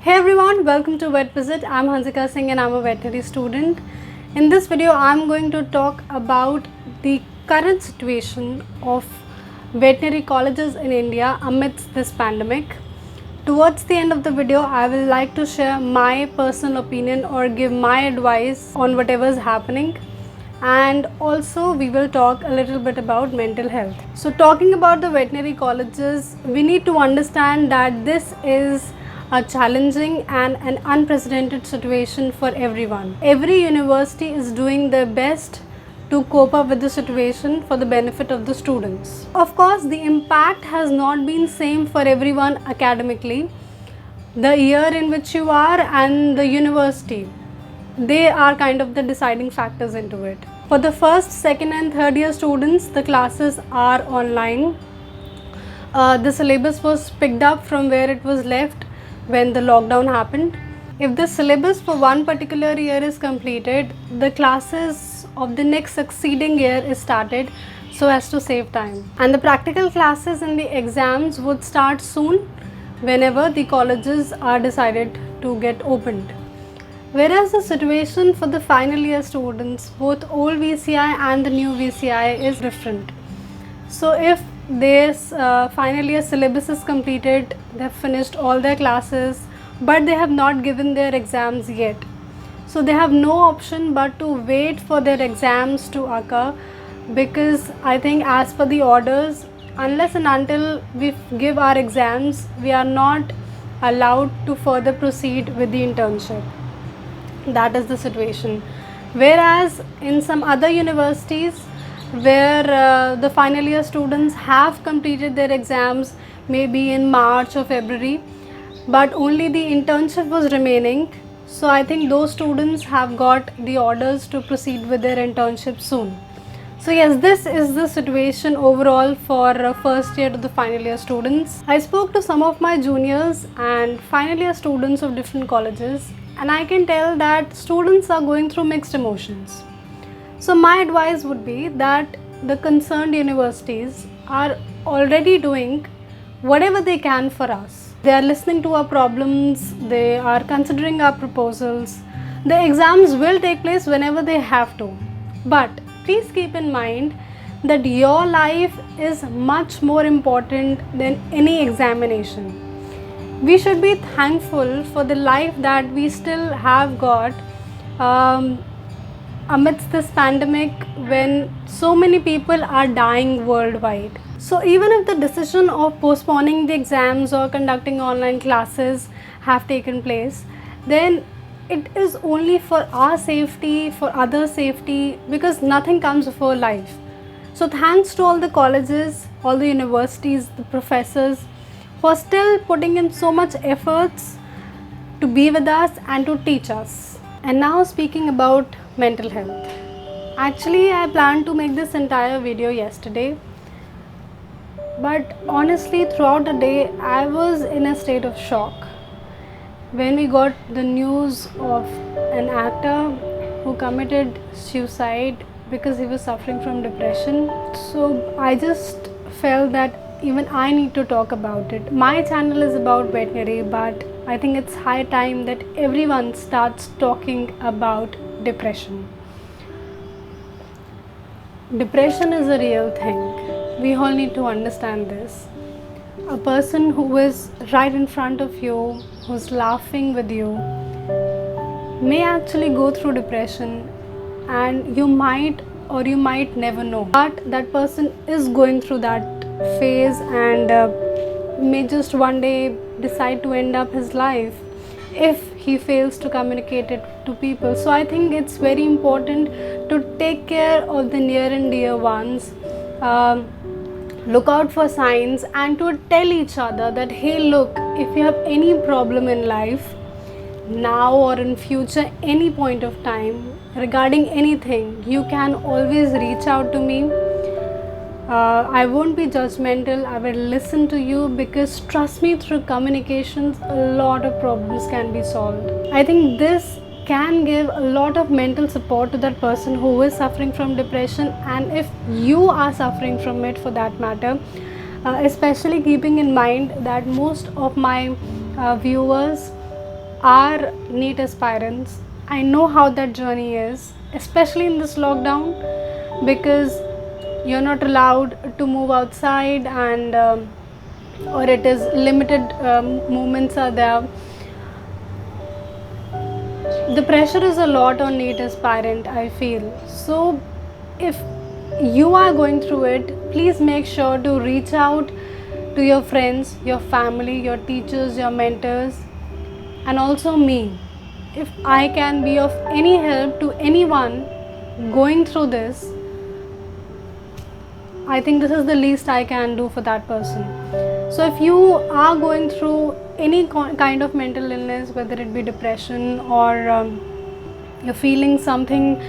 Hey everyone, welcome to Vet Visit. I'm Hansika Singh and I'm a veterinary student. In this video, I'm going to talk about the current situation of veterinary colleges in India amidst this pandemic. Towards the end of the video, I will like to share my personal opinion or give my advice on whatever is happening. And also we will talk a little bit about mental health. So talking about the veterinary colleges, we need to understand that this is a challenging and an unprecedented situation for everyone. Every university is doing their best to cope up with the situation for the benefit of the students. Of course, the impact has not been same for everyone academically. The year in which you are and the university, they are kind of the deciding factors into it. For the first, second and third year students, the classes are online. The syllabus was picked up from where it was left when the lockdown happened. If the syllabus for one particular year is completed, the classes of the next succeeding year is started so as to save time. And the practical classes and the exams would start soon whenever the colleges are decided to get opened. Whereas the situation for the final year students, both old VCI and the new VCI is different. So if this final year syllabus is completed, they have finished all their classes, but they have not given their exams yet. So they have no option but to wait for their exams to occur, because I think as per the orders, unless and until we give our exams, we are not allowed to further proceed with the internship. That is the situation. Whereas in some other universities where the final year students have completed their exams maybe in March or February, but only the internship was remaining, so I think those students have got the orders to proceed with their internship soon. So yes, this is the situation overall for first year to the final year students. I spoke to some of my juniors and final year students of different colleges, and I can tell that students are going through mixed emotions. So my advice would be that the concerned universities are already doing whatever they can for us. They are listening to our problems, they are considering our proposals. The exams will take place whenever they have to. But please keep in mind that your life is much more important than any examination. We should be thankful for the life that we still have got amidst this pandemic when so many people are dying worldwide. So even if the decision of postponing the exams or conducting online classes have taken place, then it is only for our safety, for others' safety, because nothing comes before life. So thanks to all the colleges, all the universities, the professors who are still putting in so much efforts to be with us and to teach us. And now speaking about mental health. Actually, I planned to make this entire video yesterday, but honestly throughout the day I was in a state of shock when we got the news of an actor who committed suicide because he was suffering from depression. So I just felt that even I need to talk about it. My channel is about veterinary, but I think it's high time that everyone starts talking about depression. Depression is a real thing. We all need to understand this. A person who is right in front of you, who's laughing with you, may actually go through depression, and you might or you might never know. But that person is going through that phase and may just one day decide to end up his life if he fails to communicate it to people. So I think it's very important to take care of the near and dear ones, look out for signs, and to tell each other that hey, look, if you have any problem in life now or in future, any point of time regarding anything, you can always reach out to me. I won't be judgmental, I will listen to you, because trust me, through communications a lot of problems can be solved. I think this can give a lot of mental support to that person who is suffering from depression, and if you are suffering from it for that matter, especially keeping in mind that most of my viewers are NEET aspirants, I know how that journey is, especially in this lockdown, because you're not allowed to move outside, and or it is limited movements are there. The pressure is a lot on NEET aspirant, I feel. So if you are going through it, please make sure to reach out to your friends, your family, your teachers, your mentors, and also me. If I can be of any help to anyone going through this, I think this is the least I can do for that person. So if you are going through any kind of mental illness, whether it be depression or you're feeling something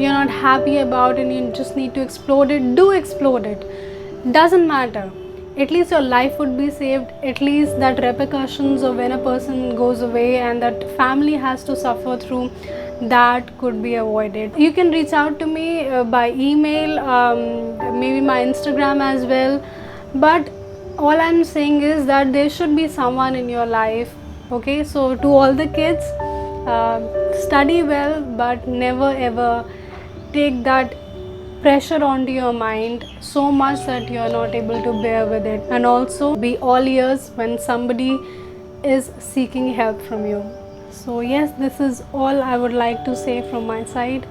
you're not happy about and you just need to explode it, do explode it. Doesn't matter. At least your life would be saved. At least that repercussions of when a person goes away and that family has to suffer through, that could be avoided. You can reach out to me by email, maybe my Instagram as well. But all I'm saying is that there should be someone in your life. Okay, so to all the kids, study well, but never ever take that pressure onto your mind so much that you are not able to bear with it. And also be all ears when somebody is seeking help from you. So yes, this is all I would like to say from my side.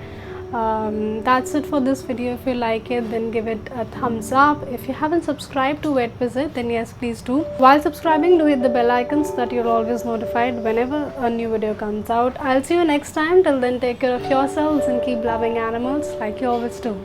That's it for this video. If you like it, then give it a thumbs up. If you haven't subscribed to Vet Visit, then yes, please do. While subscribing, do hit the bell icon so that you're always notified whenever a new video comes out. I'll see you next time. Till then, take care of yourselves and keep loving animals like you always do.